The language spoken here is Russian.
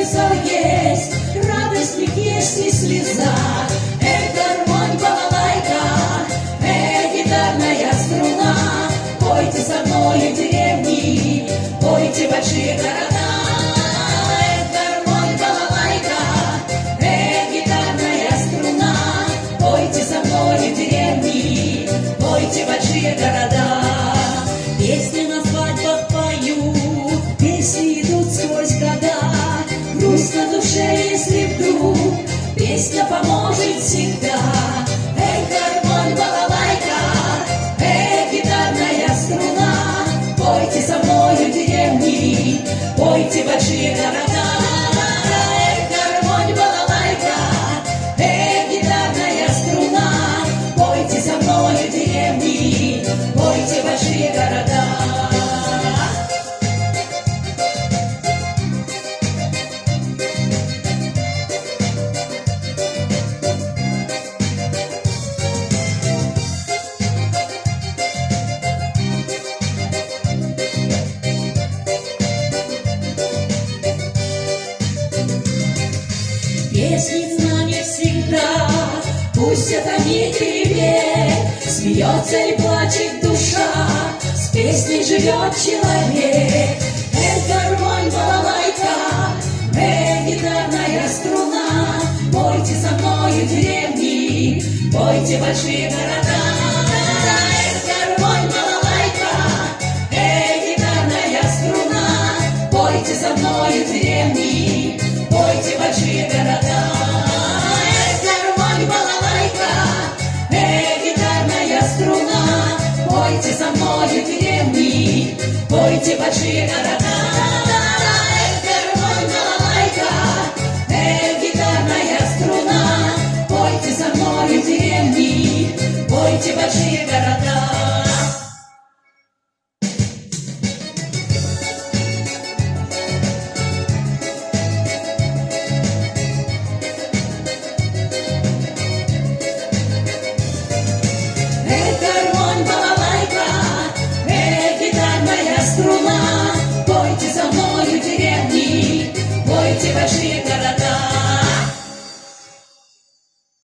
смысл есть, радость в них есть и слеза. Эй, гармонь, балалайка, эй, гитарная струна, пойте со мною деревни, пойте большие города. Эй, гармонь, балалайка, эй, гитарная струна, пойте со мною деревни, пойте большие города. Песни на свадьбах поют, песни идут сквозь года. Грусть на душе, если вдруг песня поможет всегда. Эй, гармонь, балалайка, эй, гитарная струна, пойте со мною деревни, пойте большие города. Эй, гармонь, балалайка, эй, гитарная струна, пойте со мною деревни, пойте большие города. Песни с нами всегда, пусть это миг и век, смеется и плачет душа, с песней живет человек. Эй, гармонь, балалайка, эй, гитарная струна, пойте со мною деревни, пойте большие города. Эй, гармонь, балалайка, эй, гитарная струна, пойте со мною деревни, пойте большие города. Эй, гармонь, балалайка, эй, гитарная струна, пойте со мною деревни, пойте большие города. Эй, гармонь, балалайка, эй, гитарная струна, пойте со мною деревни, пойте большие города. Эй, гармонь, балалайка, эй, гитарная струна, пойте со мною деревни, пойте большие города.